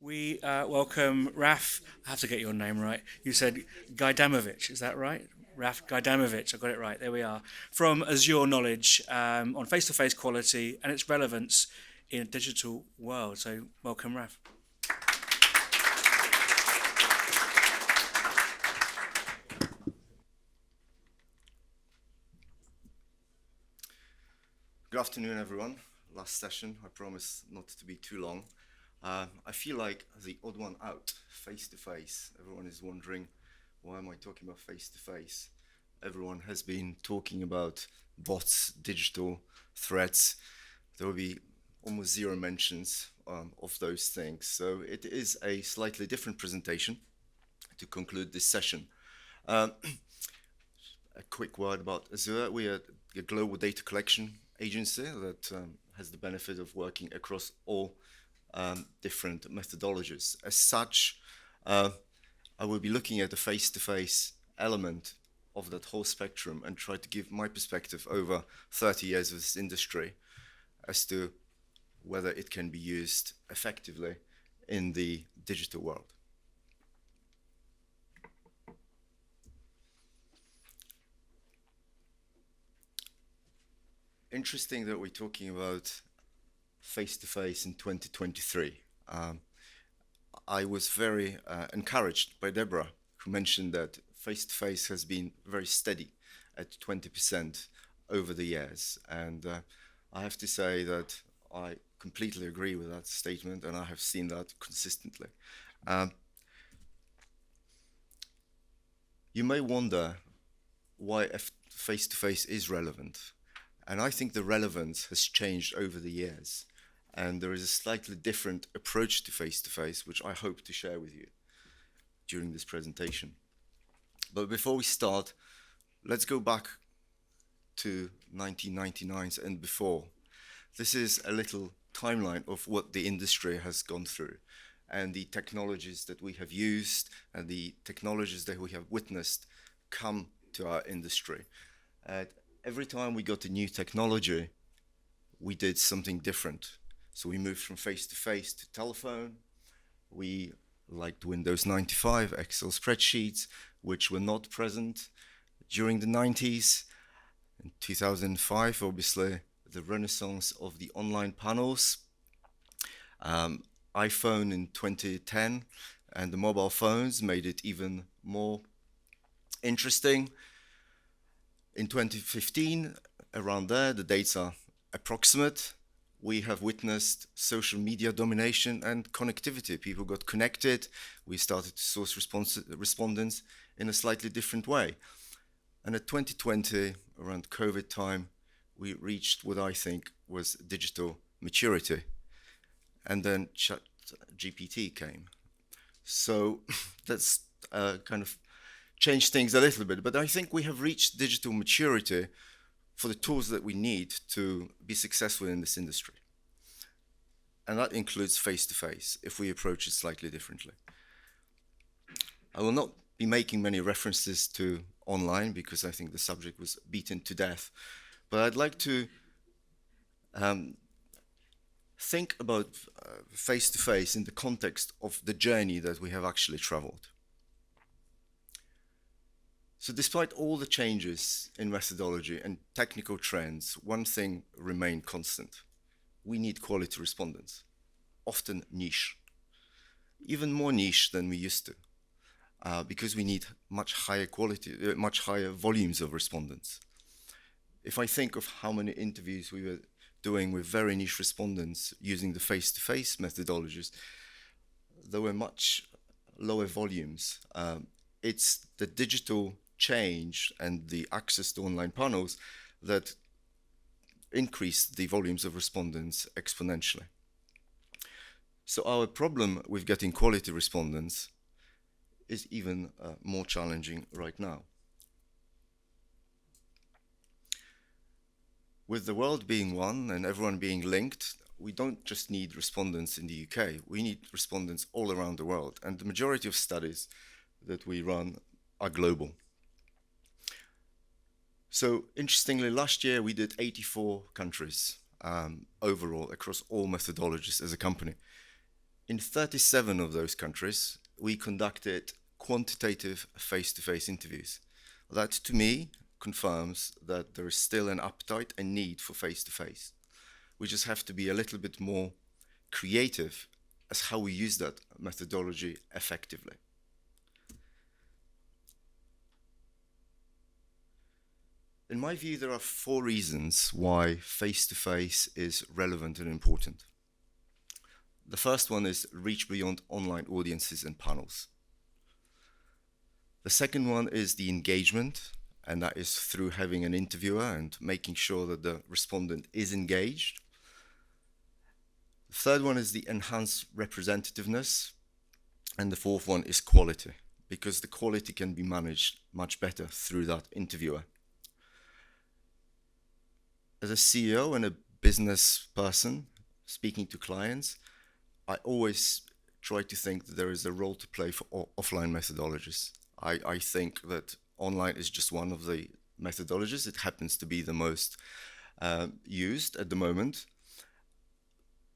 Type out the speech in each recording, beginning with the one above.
We welcome Raf. I have to get your name right. You said Gajdamowicz, is that right? Raf Gajdamowicz, I got it right. There we are. From Azure Knowledge on face-to-face quality and its relevance in a digital world. So welcome, Raf. Good afternoon, everyone. Last session, I promise not to be too long. I feel like the odd one out, face to face. Everyone is wondering, why am I talking about face to face? Everyone has been talking about bots, digital threats. There will be almost zero mentions of those things. So it is a slightly different presentation to conclude this session. A quick word about Azure. We are a global data collection agency that has the benefit of working across all different methodologies. As such, I will be looking at the face-to-face element of that whole spectrum and try to give my perspective over 30 years of this industry as to whether it can be used effectively in the digital world. Interesting that we're talking about face-to-face in 2023. I was very encouraged by Deborah, who mentioned that face-to-face has been very steady at 20% over the years. And I have to say that I completely agree with that statement, and I have seen that consistently. You may wonder why face-to-face is relevant. And I think the relevance has changed over the years. And there is a slightly different approach to face-to-face, which I hope to share with you during this presentation. But before we start, let's go back to 1999 and before. This is a little timeline of what the industry has gone through and the technologies that we have used and the technologies that we have witnessed come to our industry. Every time we got a new technology, we did something different. So we moved from face-to-face to telephone. We liked Windows 95, Excel spreadsheets, which were not present during the 90s. In 2005, obviously, the renaissance of the online panels. iPhone in 2010 and the mobile phones made it even more interesting. In 2015, around there, the dates are approximate. We have witnessed social media domination and connectivity. People got connected. We started to source respondents in a slightly different way. And at 2020, around COVID time, we reached what I think was digital maturity. And then ChatGPT came. So that's kind of changed things a little bit, but I think we have reached digital maturity for the tools that we need to be successful in this industry. And that includes face-to-face, if we approach it slightly differently. I will not be making many references to online because I think the subject was beaten to death, but I'd like to think about face-to-face in the context of the journey that we have actually traveled. So despite all the changes in methodology and technical trends, one thing remained constant. We need quality respondents, often niche, even more niche than we used to, because we need much higher quality, much higher volumes of respondents. If I think of how many interviews we were doing with very niche respondents using the face-to-face methodologies, there were much lower volumes. It's the digital change and the access to online panels that increased the volumes of respondents exponentially. So our problem with getting quality respondents is even more challenging right now. With the world being one and everyone being linked, we don't just need respondents in the UK, we need respondents all around the world. And the majority of studies that we run are global. So interestingly, last year we did 84 countries overall across all methodologies as a company. In 37 of those countries, we conducted quantitative face-to-face interviews. That, to me, confirms that there is still an appetite and need for face-to-face. We just have to be a little bit more creative as how we use that methodology effectively. In my view, there are 4 reasons why face-to-face is relevant and important. The first one is reach beyond online audiences and panels. The second one is the engagement, and that is through having an interviewer and making sure that the respondent is engaged. The third one is the enhanced representativeness, and the fourth one is quality, because the quality can be managed much better through that interviewer. As a CEO and a business person speaking to clients, I always try to think that there is a role to play for offline methodologies. I think that online is just one of the methodologies. It happens to be the most used at the moment.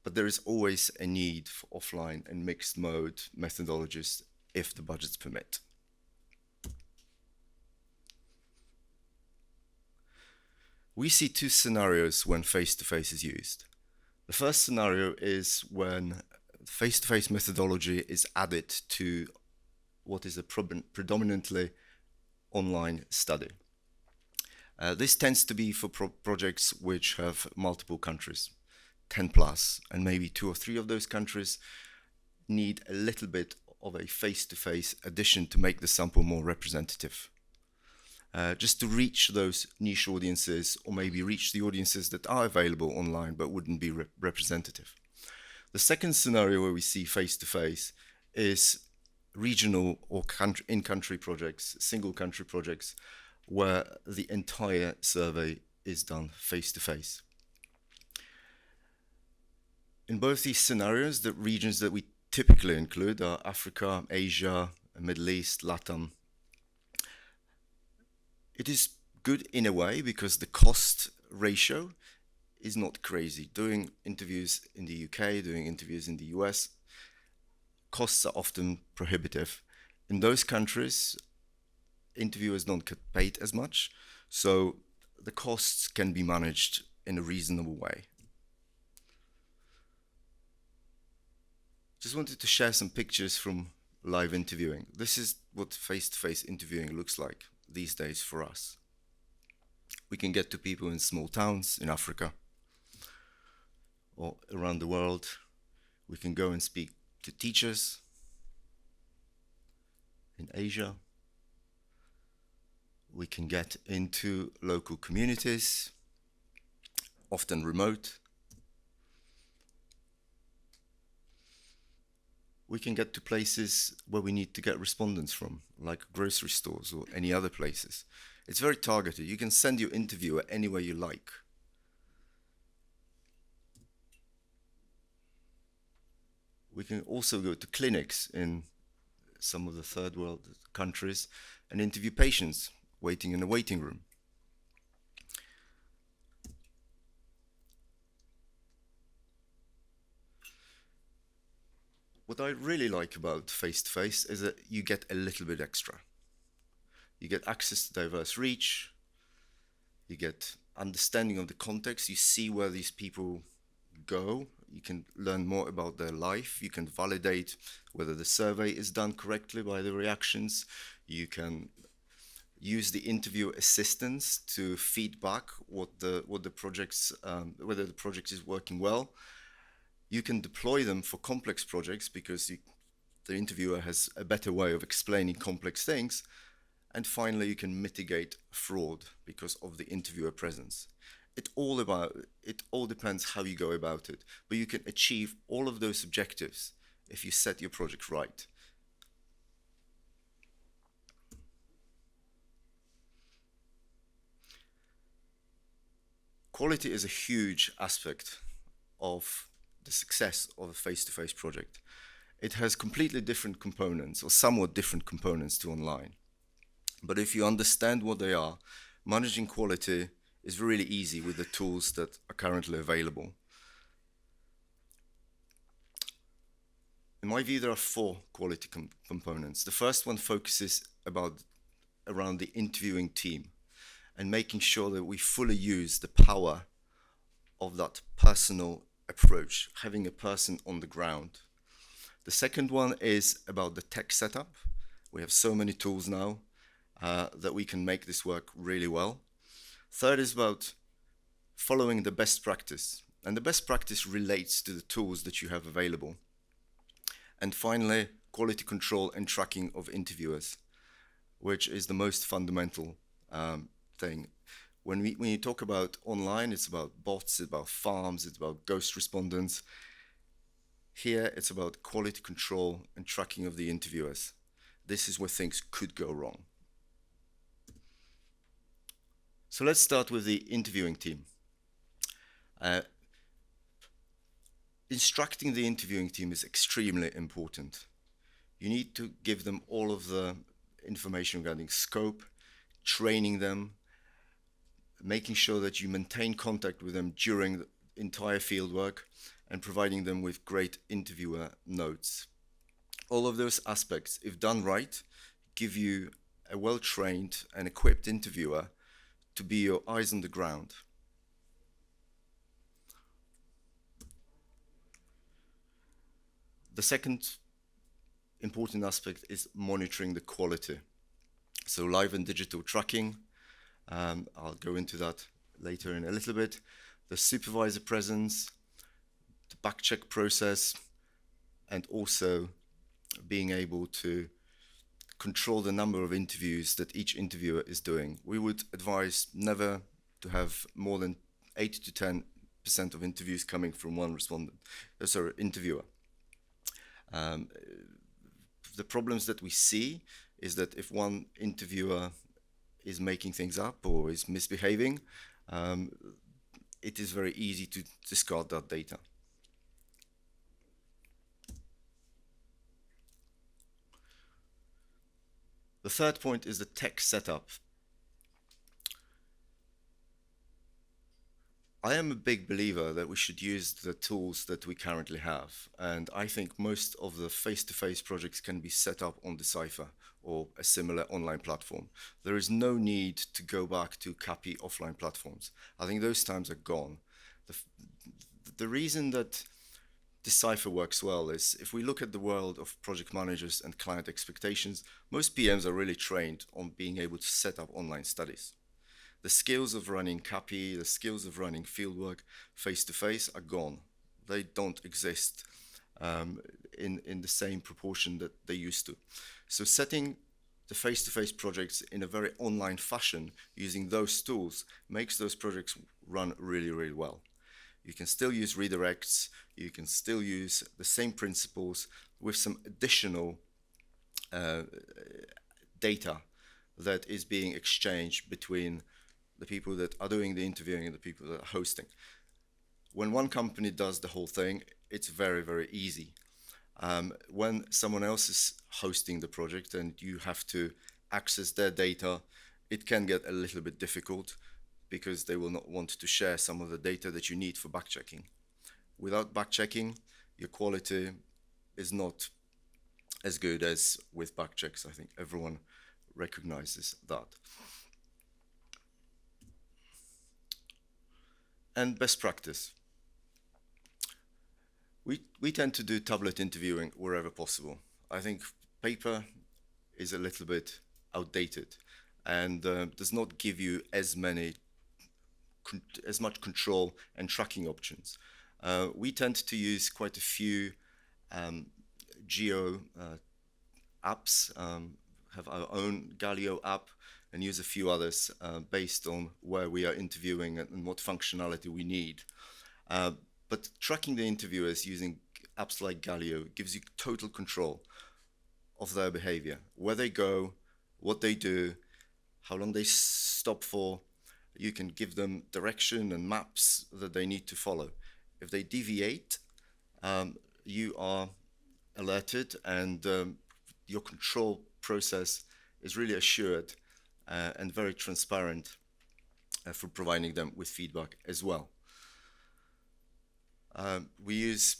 But there is always a need for offline and mixed mode methodologies if the budgets permit. We see 2 scenarios when face-to-face is used. The first scenario is when face-to-face methodology is added to what is a predominantly online study. This tends to be for projects which have multiple countries, 10 plus, and maybe 2 or 3 of those countries need a little bit of a face-to-face addition to make the sample more representative. Just to reach those niche audiences, or maybe reach the audiences that are available online but wouldn't be representative. The second scenario where we see face-to-face is regional or in-country projects, single country projects, where the entire survey is done face-to-face. In both these scenarios, the regions that we typically include are Africa, Asia, Middle East, LATAM. It is good in a way because the cost ratio is not crazy. Doing interviews in the UK, doing interviews in the US, costs are often prohibitive. In those countries, interviewers don't get paid as much, so the costs can be managed in a reasonable way. Just wanted to share some pictures from live interviewing. This is what face-to-face interviewing looks like these days for us. We can get to people in small towns in Africa or around the world. We can go and speak to teachers in Asia. We can get into local communities, often remote. We can get to places where we need to get respondents from, like grocery stores or any other places. It's very targeted. You can send your interviewer anywhere you like. We can also go to clinics in some of the third world countries and interview patients waiting in a waiting room. What I really like about face-to-face is that you get a little bit extra. You get access to diverse reach, you get understanding of the context, you see where these people go, you can learn more about their life, you can validate whether the survey is done correctly by the reactions, you can use the interview assistants to feedback whether the project is working well. You can deploy them for complex projects because the interviewer has a better way of explaining complex things. And finally, you can mitigate fraud because of the interviewer presence. It all depends how you go about it, but you can achieve all of those objectives if you set your project right. Quality is a huge aspect of the success of a face-to-face project. It has completely different components, or somewhat different components to online. But if you understand what they are, managing quality is really easy with the tools that are currently available. In my view, there are four quality components. The first one focuses around the interviewing team and making sure that we fully use the power of that personal approach, having a person on the ground. The second one is about the tech setup. We have so many tools now that we can make this work really well. Third is about following the best practice, and the best practice relates to the tools that you have available. And finally, quality control and tracking of interviewers, which is the most fundamental thing. When you talk about online, it's about bots, it's about farms, it's about ghost respondents. Here, it's about quality control and tracking of the interviewers. This is where things could go wrong. So let's start with the interviewing team. Instructing the interviewing team is extremely important. You need to give them all of the information regarding scope, training them, making sure that you maintain contact with them during the entire fieldwork, and providing them with great interviewer notes. All of those aspects, if done right, give you a well-trained and equipped interviewer to be your eyes on the ground. The second important aspect is monitoring the quality. So live and digital tracking, I'll go into that later in a little bit. The supervisor presence, the backcheck process, and also being able to control the number of interviews that each interviewer is doing. We would advise never to have more than 8 to 10% of interviews coming from one interviewer. The problems that we see is that if one interviewer is making things up or is misbehaving, it is very easy to discard that data. The third point is the tech setup. I am a big believer that we should use the tools that we currently have, and I think most of the face-to-face projects can be set up on Decipher or a similar online platform. There is no need to go back to CAPI offline platforms. I think those times are gone. The reason that Decipher works well is if we look at the world of project managers and client expectations, most PMs are really trained on being able to set up online studies. The skills of running CAPI, the skills of running fieldwork face-to-face are gone. They don't exist in the same proportion that they used to. So setting the face-to-face projects in a very online fashion using those tools makes those projects run really, really well. You can still use redirects, you can still use the same principles with some additional data that is being exchanged between the people that are doing the interviewing and the people that are hosting. When one company does the whole thing, it's very, very easy. When someone else is hosting the project and you have to access their data, it can get a little bit difficult because they will not want to share some of the data that you need for backchecking. Without backchecking, your quality is not as good as with backchecks. I think everyone recognizes that. And best practice. We tend to do tablet interviewing wherever possible. I think paper is a little bit outdated and does not give you as much control and tracking options. We tend to use quite a few geo apps, have our own Galio app, and use a few others based on where we are interviewing and what functionality we need. But tracking the interviewers using apps like Galio gives you total control of their behavior, where they go, what they do, how long they stop for. You can give them direction and maps that they need to follow. If they deviate, you are alerted and your control process is really assured and very transparent for providing them with feedback as well. We use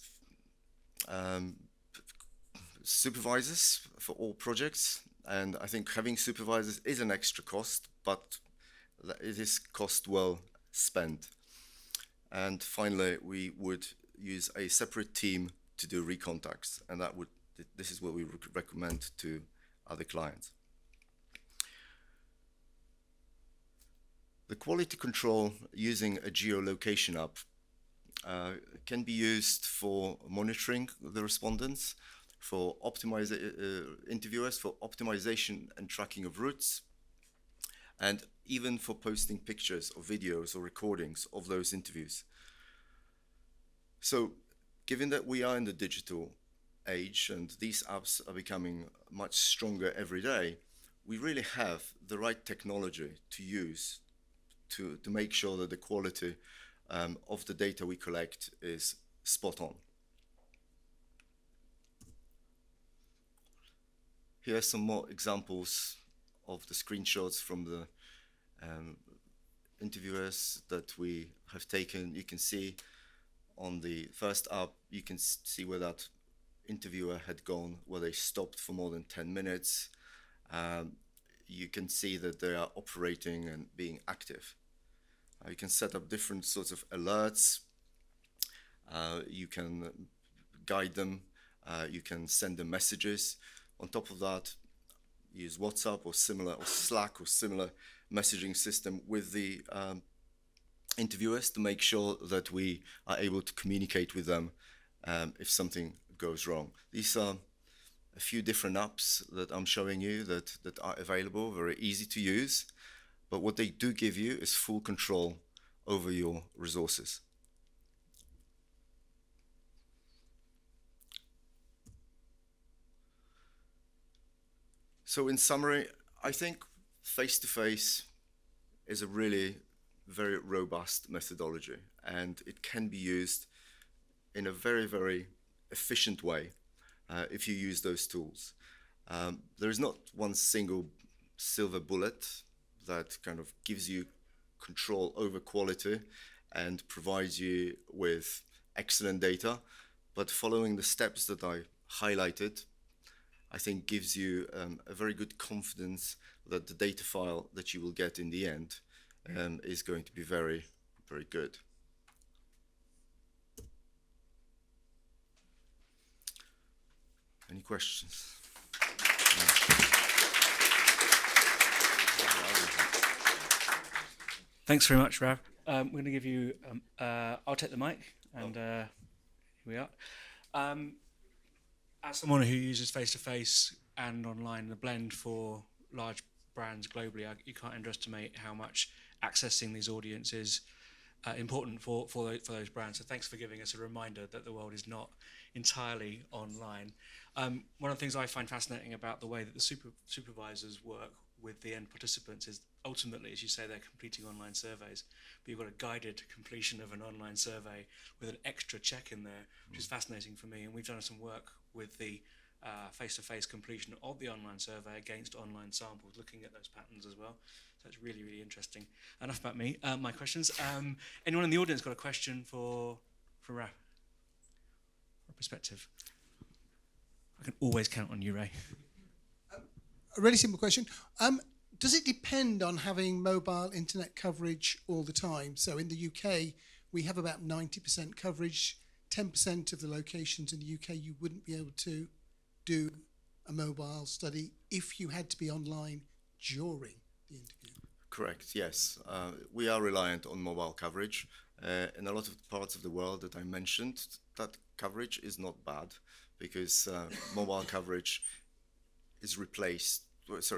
supervisors for all projects, and I think having supervisors is an extra cost, but it is cost well spent. And finally, we would use a separate team to do recontacts, and this is what we recommend to other clients. The quality control using a geolocation app can be used for monitoring the respondents, for interviewers, for optimization and tracking of routes, and even for posting pictures or videos or recordings of those interviews. So, given that we are in the digital age and these apps are becoming much stronger every day, we really have the right technology to use to make sure that the quality of the data we collect is spot on. Here are some more examples of the screenshots from the interviewers that we have taken. You can see on the first app, you can see where that interviewer had gone, where they stopped for more than 10 minutes. You can see that they are operating and being active. You can set up different sorts of alerts. You can guide them. You can send them messages. On top of that, use WhatsApp or similar, or Slack or similar messaging system with the interviewers to make sure that we are able to communicate with them if something goes wrong. These are a few different apps that I'm showing you that are available, very easy to use, but what they do give you is full control over your resources. So in summary, I think face-to-face is a really very robust methodology, and it can be used in a very, very efficient way if you use those tools. There is not one single silver bullet that kind of gives you control over quality and provides you with excellent data, but following the steps that I highlighted, I think gives you a very good confidence that the data file that you will get in the end is going to be very, very good. Any questions? Thanks very much, Rav. We're going to give you, I'll take the mic, and here we are. As someone who uses face-to-face and online, the blend for large brands globally, you can't underestimate how much accessing these audiences important for those brands. So thanks for giving us a reminder that the world is not entirely online. One of the things I find fascinating about the way that the supervisors work with the end participants is ultimately, as you say, they're completing online surveys, but you've got a guided completion of an online survey with an extra check in there, which is fascinating for me. And we've done some work with the face-to-face completion of the online survey against online samples, looking at those patterns as well. So it's really, really interesting. Enough about me. My questions. Anyone in the audience got a question for Raf? Or perspective? I can always count on you, Ray. A really simple question. Does it depend on having mobile internet coverage all the time? So in the UK, we have about 90% coverage. 10% of the locations in the UK, you wouldn't be able to do a mobile study if you had to be online during the interview. Correct, yes. We are reliant on mobile coverage. In a lot of parts of the world that I mentioned, that coverage is not bad because mobile coverage is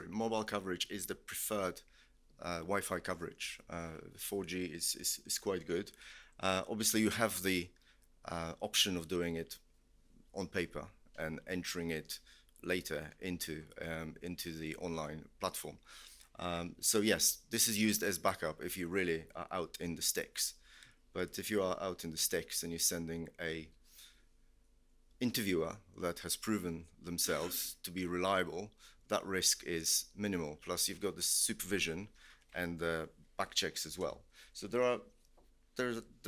mobile coverage is the preferred Wi-Fi coverage. 4G is quite good. Obviously, you have the option of doing it on paper and entering it later into the online platform. So yes, this is used as backup if you really are out in the sticks. But if you are out in the sticks and you're sending a interviewer that has proven themselves to be reliable, that risk is minimal. Plus, you've got the supervision and the back checks as well. So there are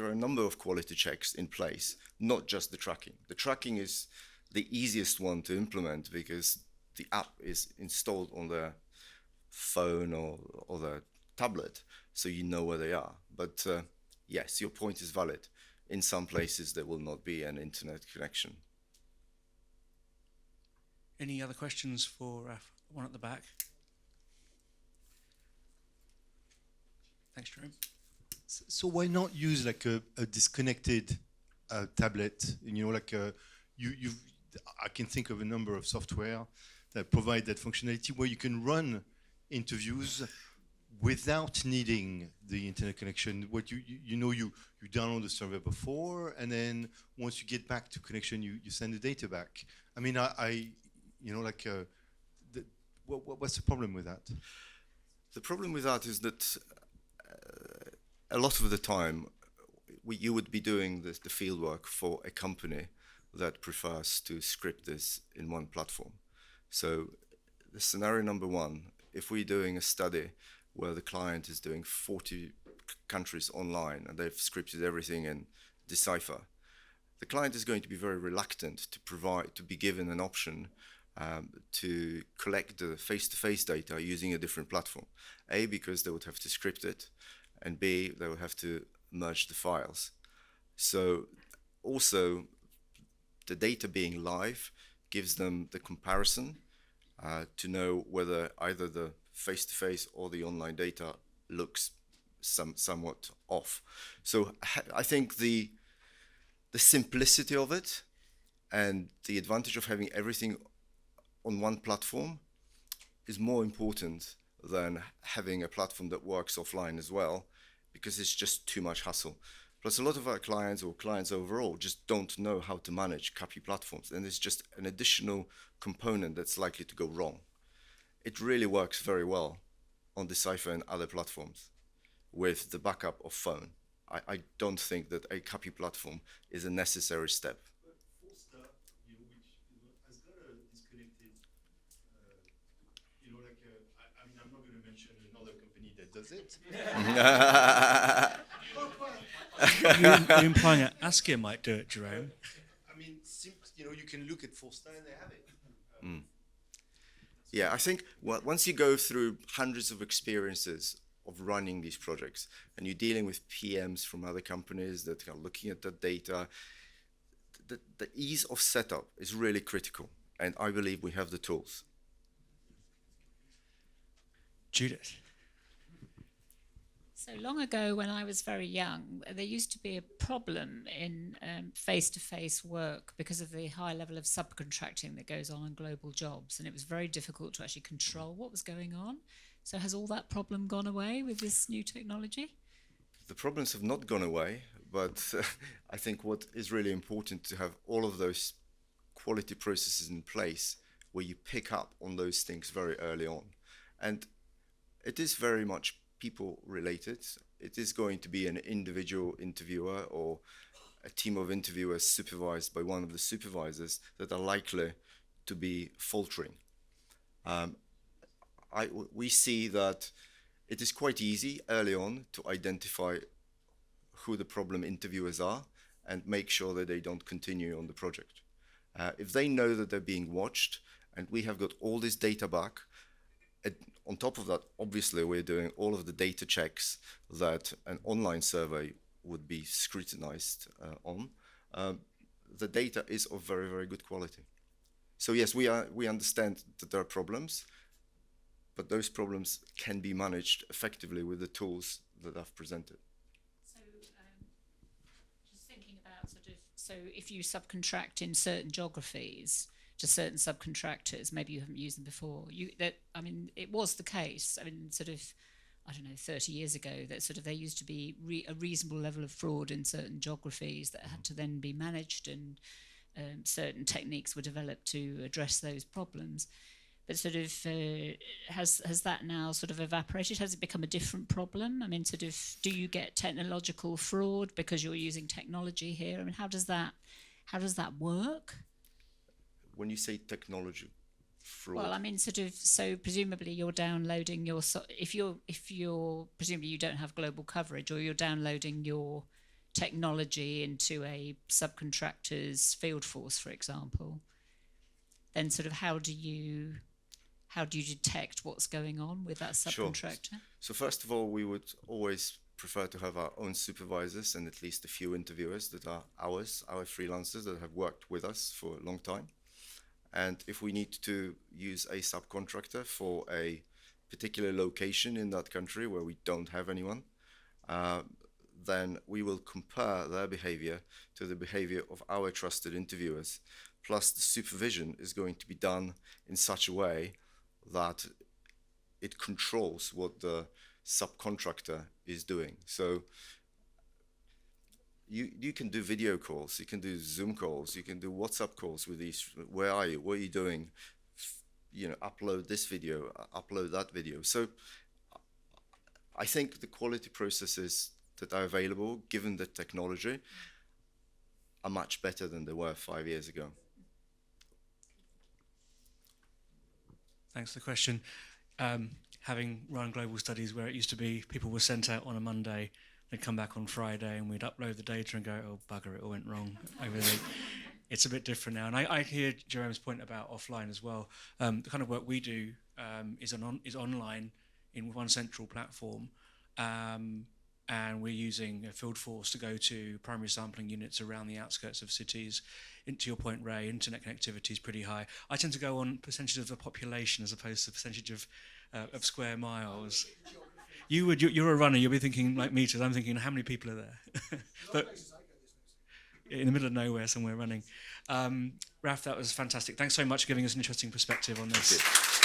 a number of quality checks in place, not just the tracking. The tracking is the easiest one to implement because the app is installed on their phone or their tablet, so you know where they are. But yes, your point is valid. In some places, there will not be an internet connection. Any other questions for Raf? One at the back. Thanks, Jerome. So why not use like a disconnected tablet? You know, like I can think of a number of software that provide that functionality where you can run interviews without needing the internet connection. What you download the server before, and then once you get back to connection, you send the data back. I mean, what's the problem with that? The problem with that is that a lot of the time, you would be doing the field work for a company that prefers to script this in one platform. So the scenario number one, if we're doing a study where the client is doing 40 countries online and they've scripted everything in Decipher, the client is going to be very reluctant to be given an option to collect the face-to-face data using a different platform. A, because they would have to script it, and B, they would have to merge the files. So also, the data being live gives them the comparison to know whether either the face-to-face or the online data looks somewhat off. So I think the simplicity of it and the advantage of having everything on one platform is more important than having a platform that works offline as well, because it's just too much hassle. Plus, a lot of our clients or clients overall just don't know how to manage copy platforms, and it's just an additional component that's likely to go wrong. It really works very well on Decipher and other platforms with the backup of phone. I don't think that a copy platform is a necessary step. But Forster, which has got a disconnected, I mean, I'm not going to mention another company that does it. You're implying that Askia might do it, Jerome. I mean, you can look at Forster and they have it. Yeah, I think once you go through hundreds of experiences of running these projects and you're dealing with PMs from other companies that are looking at that data, the ease of setup is really critical, and I believe we have the tools. Judith. So long ago, when I was very young, there used to be a problem in face-to-face work because of the high level of subcontracting that goes on global jobs, and it was very difficult to actually control what was going on. So has all that problem gone away with this new technology? The problems have not gone away, but I think what is really important to have all of those quality processes in place where you pick up on those things very early on. And it is very much people related. It is going to be an individual interviewer or a team of interviewers supervised by one of the supervisors that are likely to be faltering. We see that it is quite easy early on to identify who the problem interviewers are and make sure that they don't continue on the project. If they know that they're being watched and we have got all this data back, on top of that, obviously, we're doing all of the data checks that an online survey would be scrutinized on. The data is of very, very good quality. So yes, we understand that there are problems, but those problems can be managed effectively with the tools that I've presented. So just thinking about so if you subcontract in certain geographies to certain subcontractors, maybe you haven't used them before. It was the case. I mean, 30 years ago, that there used to be a reasonable level of fraud in certain geographies that had to then be managed, and certain techniques were developed to address those problems. But has that now evaporated? Has it become a different problem? I mean, do you get technological fraud because you're using technology here? I mean, how does that work? When you say technology fraud, well, I mean, so presumably you're downloading if you're presumably you don't have global coverage, or you're downloading your technology into a subcontractor's field force, for example. then sort of how do you detect what's going on with that Sure. subcontractor? So first of all, we would always prefer to have our own supervisors and at least a few interviewers that are our freelancers that have worked with us for a long time. And if we need to use a subcontractor for a particular location in that country where we don't have anyone, then we will compare their behavior to the behavior of our trusted interviewers. Plus, the supervision is going to be done in such a way that it controls what the subcontractor is doing. So you can do video calls, you can do Zoom calls, you can do WhatsApp calls with these. Where are you? What are you doing? Upload this video, upload that video. So I think the quality processes that are available, given the technology, are much better than they were 5 years ago. Thanks for the question. Having run global studies where it used to be people were sent out on a Monday, they'd come back on Friday, and we'd upload the data and go, oh, bugger, it all went wrong over the week. It's a bit different now. And I hear Jerome's point about offline as well. The kind of work we do is online in one central platform. And we're using a field force to go to primary sampling units around the outskirts of cities. To your point, Ray, internet connectivity is pretty high. I tend to go on percentage of the population as opposed to percentage of square miles. You're a runner. You'll be thinking like meters. I'm thinking how many people are there. But in the middle of nowhere, somewhere running. Raf, that was fantastic. Thanks so much for giving us an interesting perspective on this.